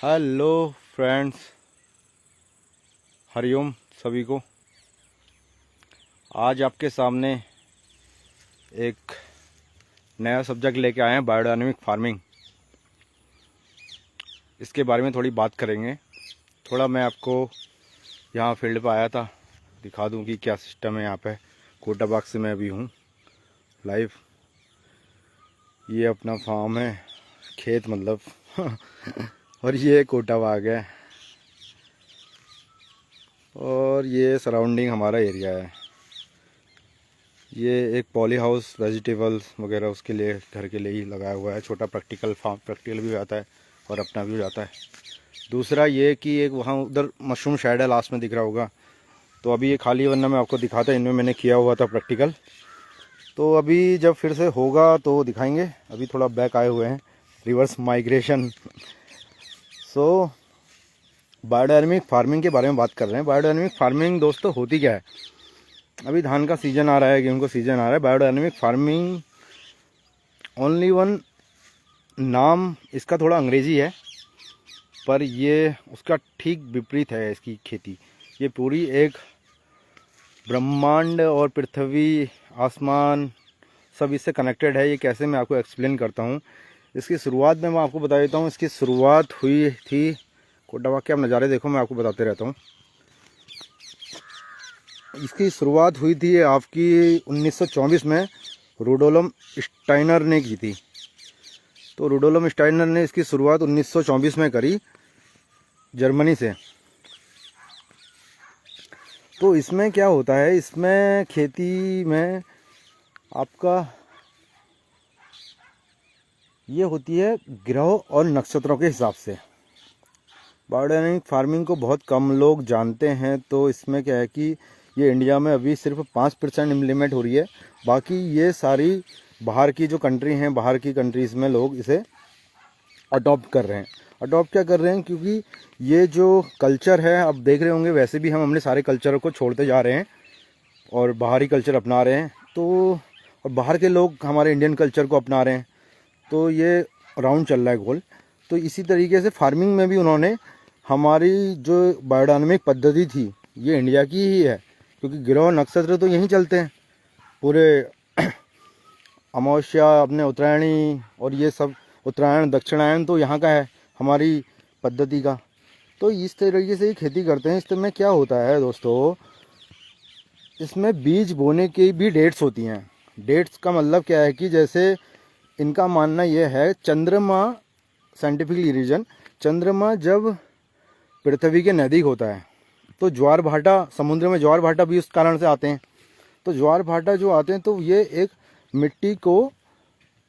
Hello friends, Hariom सभी को। आज आपके सामने एक नया सब्जेक्ट लेके आए हैं, बायोडायनेमिक फार्मिंग। इसके बारे में थोड़ी बात करेंगे। थोड़ा मैं आपको यहाँ फील्ड पर आया था, दिखा दूँ कि क्या सिस्टम है यहाँ पे। कोटाबाग से मैं अभी हूँ लाइव। ये अपना फार्म है, खेत मतलब और ये कोटाबाग है और ये सराउंडिंग हमारा एरिया है। ये एक पॉली हाउस वेजिटेबल्स वगैरह उसके लिए, घर के लिए ही लगाया हुआ है। छोटा प्रैक्टिकल फार्म, प्रैक्टिकल भी हो जाता है और अपना भी हो जाता है। दूसरा ये कि एक वहाँ उधर मशरूम शेड है, लास्ट में दिख रहा होगा। तो अभी ये खाली है, वरना मैं आपको दिखाता। इनमें मैंने किया हुआ था प्रैक्टिकल। तो अभी जब फिर से होगा तो दिखाएंगे। अभी थोड़ा बैक आए हुए हैं, रिवर्स माइग्रेशन। सो बायोडायनेमिक फार्मिंग के बारे में बात कर रहे हैं। बायोडायनेमिक फार्मिंग दोस्तों होती क्या है? अभी धान का सीज़न आ रहा है, गेहूं का सीज़न आ रहा है। बायोडायनेमिक फार्मिंग ओनली वन नाम इसका थोड़ा अंग्रेज़ी है, पर ये उसका ठीक विपरीत है इसकी खेती। ये पूरी एक ब्रह्मांड और पृथ्वी, आसमान सब इससे कनेक्टेड है। ये कैसे, मैं आपको एक्सप्लेन करता हूँ। इसकी शुरुआत में मैं आपको बता देता हूँ। इसकी शुरुआत हुई थी, कोटाबाग के आप नज़ारे देखो, मैं आपको बताते रहता हूँ। इसकी शुरुआत हुई थी आपकी 1924 में रुडोल्फ स्टाइनर ने की थी। तो रुडोल्फ स्टाइनर ने इसकी शुरुआत 1924 में करी, जर्मनी से। तो इसमें क्या होता है, इसमें खेती में आपका ये होती है ग्रह और नक्षत्रों के हिसाब से। बायोडायनेमिक फार्मिंग को बहुत कम लोग जानते हैं। तो इसमें क्या है कि ये इंडिया में अभी सिर्फ 5% इम्प्लीमेंट हो रही है। बाकी ये सारी बाहर की जो कंट्री हैं, बाहर की कंट्रीज़ में लोग इसे अडॉप्ट कर रहे हैं। अडॉप्ट क्या कर रहे हैं? क्योंकि ये जो कल्चर है, अब देख रहे होंगे, वैसे भी हम अपने सारे कल्चर को छोड़ते जा रहे हैं और बाहरी कल्चर अपना रहे हैं। तो और बाहर के लोग हमारे इंडियन कल्चर को अपना रहे हैं। तो ये राउंड चल रहा है, गोल। तो इसी तरीके से फार्मिंग में भी उन्होंने हमारी जो बायोडायनेमिक पद्धति थी, ये इंडिया की ही है। क्योंकि ग्रह नक्षत्र तो यहीं चलते हैं पूरे। अमावस्या, अपने उत्तरायणी और ये सब, उत्तरायण दक्षिणायन तो यहाँ का है हमारी पद्धति का। तो इस तरीके से ही खेती करते हैं। इसमें क्या होता है दोस्तों, इसमें बीज बोने की भी डेट्स होती हैं। डेट्स का मतलब क्या है कि जैसे इनका मानना यह है, चंद्रमा, साइंटिफिकली रीजन, चंद्रमा जब पृथ्वी के नज़दीक होता है तो ज्वार भाटा, समुद्र में ज्वार भाटा भी उस कारण से आते हैं। तो ज्वार भाटा जो आते हैं, तो ये एक मिट्टी को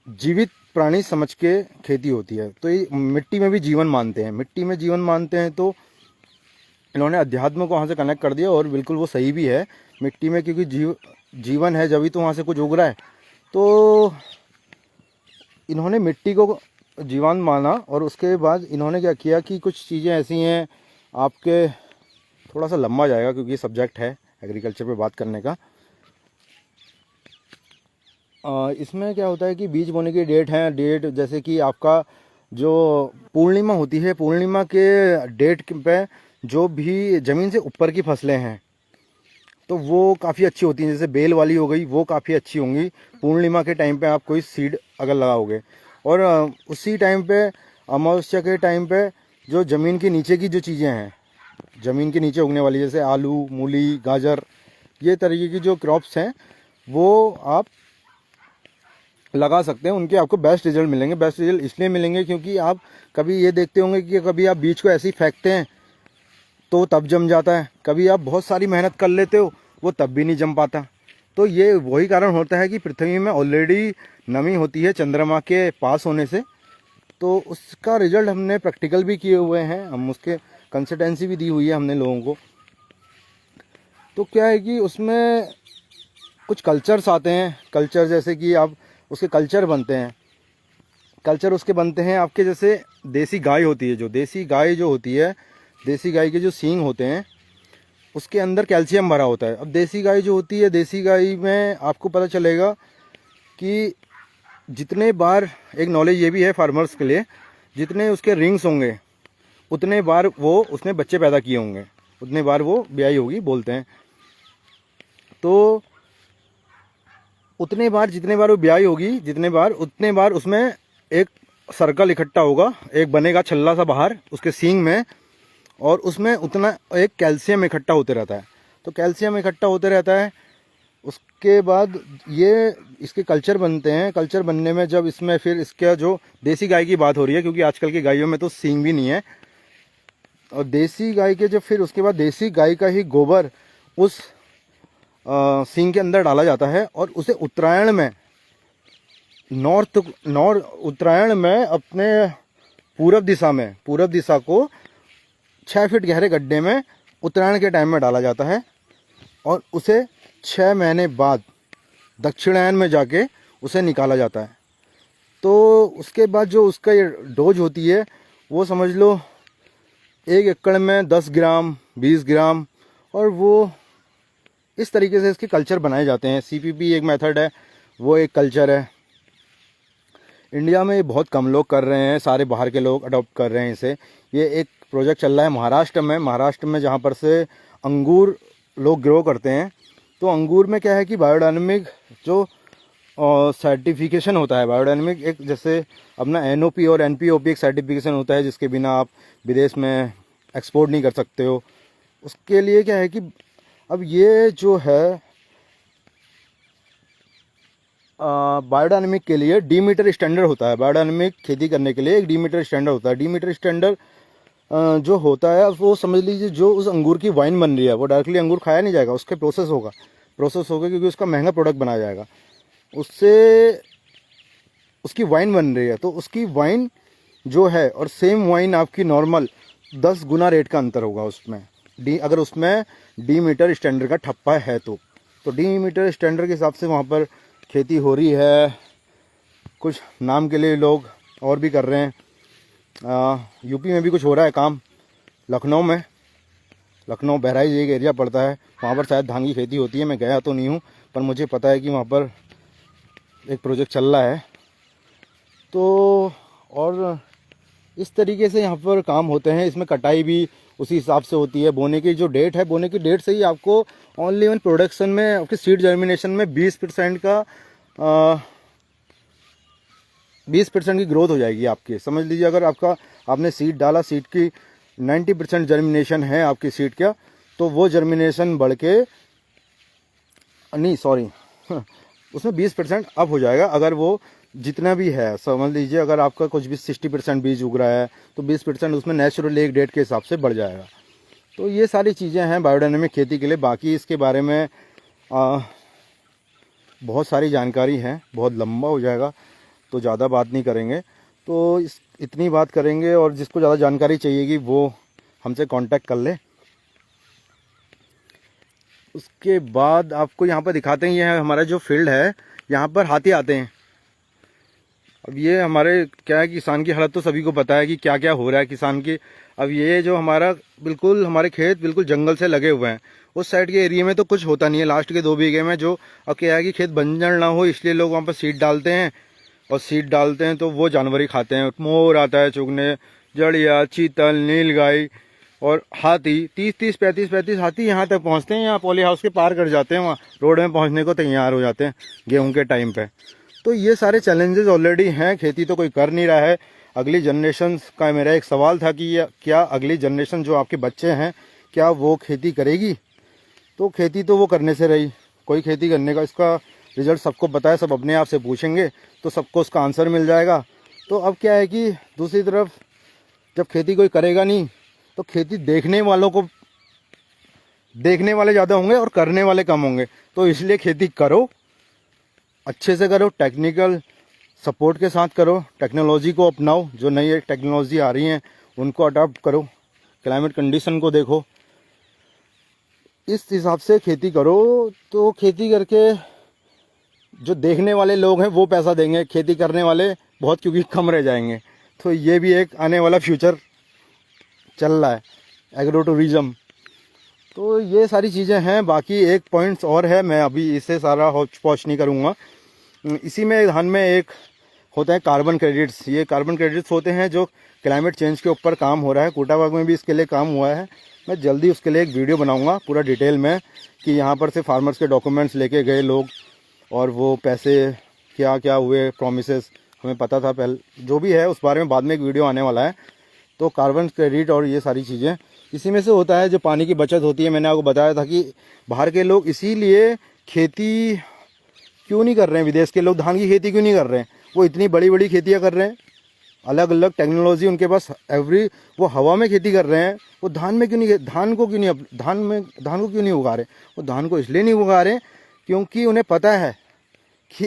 जीवित प्राणी समझ के खेती होती है। तो ये मिट्टी में भी जीवन मानते हैं, मिट्टी में जीवन मानते हैं। तो इन्होंने अध्यात्म को वहाँ से कनेक्ट कर दिया और बिल्कुल वो सही भी है। मिट्टी में क्योंकि जीवन है, जब ही तो वहाँ से कुछ उग रहा है। तो इन्होंने मिट्टी को जीवन माना और उसके बाद इन्होंने क्या किया कि कुछ चीज़ें ऐसी हैं, आपके थोड़ा सा लंबा जाएगा क्योंकि सब्जेक्ट है एग्रीकल्चर पे बात करने का। इसमें क्या होता है कि बीज बोने की डेट है। डेट जैसे कि आपका जो पूर्णिमा होती है, पूर्णिमा के डेट पे जो भी ज़मीन से ऊपर की फसलें हैं तो वो काफ़ी अच्छी होती हैं। जैसे बेल वाली हो गई, वो काफ़ी अच्छी होंगी पूर्णिमा के टाइम पे। आप कोई सीड अगर लगाओगे, और उसी टाइम पे, अमावस्या के टाइम पे, जो ज़मीन के नीचे की जो चीज़ें हैं, ज़मीन के नीचे उगने वाली, जैसे आलू, मूली, गाजर, ये तरीके की जो क्रॉप्स हैं, वो आप लगा सकते हैं। उनके आपको बेस्ट रिजल्ट मिलेंगे। बेस्ट रिजल्ट इसलिए मिलेंगे क्योंकि आप कभी ये देखते होंगे कि कभी आप बीज को ऐसे ही फेंकते हैं तो तब जम जाता है, कभी आप बहुत सारी मेहनत कर लेते हो, वो तब भी नहीं जम पाता। तो ये वही कारण होता है कि पृथ्वी में ऑलरेडी नमी होती है चंद्रमा के पास होने से। तो उसका रिजल्ट हमने प्रैक्टिकल भी किए हुए हैं, हम उसके कंसल्टेंसी भी दी हुई है हमने लोगों को। तो क्या है कि उसमें कुछ कल्चर्स आते हैं। कल्चर जैसे कि आप उसके कल्चर बनते हैं। कल्चर उसके बनते हैं आपके, जैसे देसी गाय होती है, जो देसी गाय जो होती है, देसी गाय के जो सींग होते हैं उसके अंदर कैल्शियम भरा होता है। अब देसी गाय जो होती है, देसी गाय में आपको पता चलेगा कि जितने बार, एक नॉलेज ये भी है फार्मर्स के लिए, जितने उसके रिंग्स होंगे उतने बार वो उसने बच्चे पैदा किए होंगे, उतने बार वो ब्याई होगी बोलते हैं। तो उतने बार, जितने बार वो ब्याई होगी, जितने बार उतने बार उसमें एक सर्कल इकट्ठा होगा, एक बनेगा छल्ला सा बाहर उसके सींग में, और उसमें उतना एक कैल्शियम इकट्ठा होते रहता है। तो कैल्शियम इकट्ठा होते रहता है, उसके बाद ये इसके कल्चर बनते हैं। कल्चर बनने में जब इसमें फिर इसका जो देसी गाय की बात हो रही है, क्योंकि आजकल की गायों में तो सींग भी नहीं है, और देसी गाय के जब फिर उसके बाद देसी गाय का ही गोबर उस सींग के अंदर डाला जाता है, और उसे उत्तरायण में उत्तरायण में अपने पूरब दिशा को 6 फीट गहरे गड्ढे में उत्तरायण के टाइम में डाला जाता है, और उसे 6 महीने बाद दक्षिणायन में जाके उसे निकाला जाता है। तो उसके बाद जो उसका ये डोज होती है, वो समझ लो 1 एकड़ में 10 ग्राम 20 ग्राम, और वो इस तरीके से इसके कल्चर बनाए जाते हैं। CPP एक मेथड है, वो एक कल्चर है। इंडिया में ये बहुत कम लोग कर रहे हैं, सारे बाहर के लोग अडॉप्ट कर रहे हैं इसे। ये एक प्रोजेक्ट चल रहा है महाराष्ट्र में जहाँ पर से अंगूर लोग ग्रो करते हैं। तो अंगूर में क्या है कि बायोडायनेमिक जो सर्टिफिकेशन होता है, बायोडायनेमिक एक जैसे अपना NOP और NPOP एक सर्टिफिकेशन होता है, जिसके बिना आप विदेश में एक्सपोर्ट नहीं कर सकते हो। उसके लिए क्या है कि अब ये जो है बायोडायनेमिक के लिए डीमीटर स्टैंडर्ड होता है। बायोडायनेमिक खेती करने के लिए एक डीमीटर स्टैंडर्ड होता है। डीमीटर स्टैंडर्ड जो होता है, वो समझ लीजिए जो उस अंगूर की वाइन बन रही है, वो डायरेक्टली अंगूर खाया नहीं जाएगा, उसके प्रोसेस होगा क्योंकि उसका महंगा प्रोडक्ट बनाया जाएगा, उससे उसकी वाइन बन रही है। तो उसकी वाइन जो है और सेम वाइन आपकी नॉर्मल 10 गुना रेट का अंतर होगा उसमें। अगर उसमें डीमीटर स्टैंडर्ड का ठप्पा है तो डीमीटर स्टैंडर्ड के हिसाब से वहाँ पर खेती हो रही है। कुछ नाम के लिए लोग और भी कर रहे हैं। यूपी में भी कुछ हो रहा है काम, लखनऊ बहराइच एक एरिया पड़ता है, वहाँ पर शायद धान की खेती होती है। मैं गया तो नहीं हूँ, पर मुझे पता है कि वहाँ पर एक प्रोजेक्ट चल रहा है। तो और इस तरीके से यहाँ पर काम होते हैं। इसमें कटाई भी उसी हिसाब से होती है। बोने की जो डेट है, बोने की डेट से ही आपको ओनली वन प्रोडक्शन में, आपकी सीड जर्मिनेशन में 20% का 20% की ग्रोथ हो जाएगी आपकी। समझ लीजिए अगर आपने सीड डाला, सीड की 90% जर्मिनेशन है आपकी सीड का, तो वो जर्मिनेशन बढ़ के उसमें 20% अप हो जाएगा। अगर वो जितना भी है, समझ लीजिए अगर आपका कुछ भी 60% बीज उग रहा है, तो 20% उसमें नेचुरल एक डेट के हिसाब से बढ़ जाएगा। तो ये सारी चीज़ें हैं बायोडायनेमिक खेती के लिए। बाकी इसके बारे में बहुत सारी जानकारी है, बहुत लंबा हो जाएगा, तो ज़्यादा बात नहीं करेंगे। तो इतनी बात करेंगे, और जिसको ज़्यादा जानकारी चाहिएगी वो हमसे कांटेक्ट कर ले। उसके बाद आपको यहाँ पर दिखाते हैं, ये है हमारा जो फील्ड है, यहाँ पर हाथी आते हैं। अब ये हमारे क्या है, किसान की हालत तो सभी को पता है कि क्या क्या हो रहा है किसान की। अब ये जो हमारे खेत बिल्कुल जंगल से लगे हुए हैं। उस साइड के एरिया में तो कुछ होता नहीं है, लास्ट के 2 बीघे में जो, अब क्या है कि खेत बंजर ना हो, इसलिए लोग वहाँ पर सीड डालते हैं, और सीड डालते हैं तो वो जानवर ही खाते हैं। मोर आता है चुगने, जड़िया, चीतल, नीलगाय और हाथी। 30-35 हाथी यहाँ तक पहुँचते हैं। यहाँ पॉली हाउस के पार कर जाते हैं, वहाँ रोड में पहुँचने को तैयार हो जाते हैं गेहूँ के टाइम पे। तो ये सारे चैलेंजेस ऑलरेडी हैं। खेती तो कोई कर नहीं रहा है। अगली जनरेशन का मेरा एक सवाल था कि क्या अगली जनरेशन जो आपके बच्चे हैं, क्या वो खेती करेगी? तो खेती तो वो करने से रही, कोई खेती करने का इसका रिजल्ट सबको पता है। सब अपने आप से पूछेंगे तो सबको उसका आंसर मिल जाएगा। तो अब क्या है कि दूसरी तरफ जब खेती कोई करेगा नहीं, तो खेती देखने वाले ज़्यादा होंगे और करने वाले कम होंगे। तो इसलिए खेती करो, अच्छे से करो, टेक्निकल सपोर्ट के साथ करो, टेक्नोलॉजी को अपनाओ, जो नई टेक्नोलॉजी आ रही हैं उनको अडॉप्ट करो, क्लाइमेट कंडीशन को देखो, इस हिसाब से खेती करो। तो खेती करके जो देखने वाले लोग हैं वो पैसा देंगे, खेती करने वाले बहुत क्योंकि कम रह जाएंगे। तो ये भी एक आने वाला फ्यूचर चल रहा है, एग्रो टूरिज्म। तो ये सारी चीज़ें हैं। बाकी एक पॉइंट्स और है, मैं अभी इसे सारा हौच पौच नहीं करूँगा। इसी में धान में एक होते हैं कार्बन क्रेडिट्स। ये कार्बन क्रेडिट्स होते हैं जो क्लाइमेट चेंज के ऊपर काम हो रहा है। कोटाबाग में भी इसके लिए काम हुआ है। मैं जल्दी उसके लिए एक वीडियो बनाऊंगा पूरा डिटेल में कि यहाँ पर से फार्मर्स के डॉक्यूमेंट्स लेके गए लोग और वो पैसे क्या क्या हुए, प्रोमिसेस हमें पता था पहले, जो भी है उस बारे में बाद में एक वीडियो आने वाला है। तो कार्बन क्रेडिट और ये सारी चीज़ें इसी में से होता है। जो पानी की बचत होती है, मैंने आपको बताया था कि बाहर के लोग इसीलिए खेती क्यों नहीं कर रहे हैं, विदेश के लोग धान की खेती क्यों नहीं कर रहे हैं। वो इतनी बड़ी बड़ी खेतियाँ कर रहे हैं, अलग अलग टेक्नोलॉजी उनके पास वो हवा में खेती कर रहे हैं। वो धान में क्यों नहीं, धान को क्यों नहीं उगा रहे। वो धान को इसलिए नहीं उगा रहे क्योंकि उन्हें पता है कि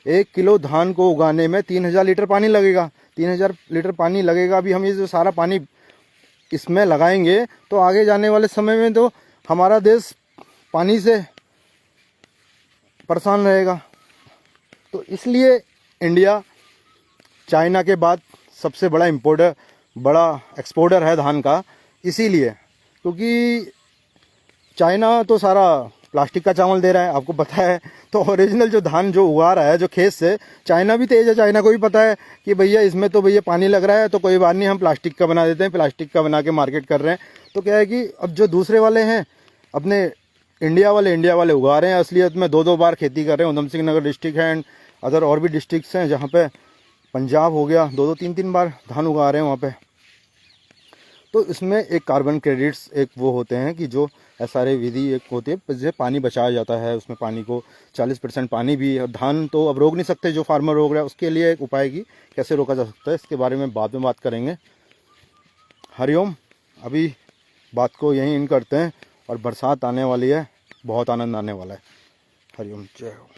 एक किलो धान को उगाने में 3000 लीटर पानी लगेगा। 3000 लीटर पानी लगेगा। अभी हम ये जो सारा पानी इसमें लगाएंगे तो आगे जाने वाले समय में तो हमारा देश पानी से परेशान रहेगा। तो इसलिए इंडिया चाइना के बाद सबसे बड़ा एक्सपोर्टर है धान का। इसीलिए क्योंकि चाइना तो सारा प्लास्टिक का चावल दे रहा है, आपको पता है। तो ओरिजिनल जो धान जो उगा रहा है जो खेत से, चाइना भी तेज है। चाइना को भी पता है कि भैया इसमें तो भैया पानी लग रहा है, तो कोई बात नहीं, हम प्लास्टिक का बना देते हैं। प्लास्टिक का बना के मार्केट कर रहे हैं। तो क्या है कि अब जो दूसरे वाले हैं अपने इंडिया वाले उगा रहे हैं। असलियत में 2-2 बार खेती कर रहे हैं। उधम सिंह नगर डिस्ट्रिक्ट है एंड अदर और भी डिस्ट्रिक्ट्स हैं जहाँ पे, पंजाब हो गया, 2-2 3-3 बार धान उगा रहे हैं वहाँ पे। तो इसमें एक कार्बन क्रेडिट्स एक वो होते हैं कि जो SRA विधि एक होती है जिससे पानी बचाया जाता है। उसमें पानी को 40% पानी भी, धान तो अब रोक नहीं सकते जो फार्मर रोक रहा है, उसके लिए एक उपाय की कैसे रोका जा सकता है, इसके बारे में बाद में बात करेंगे। हरिओम। अभी बात को यहीं इन करते हैं और बरसात आने वाली है, बहुत आनंद आने वाला है। हरिओम, जय हो।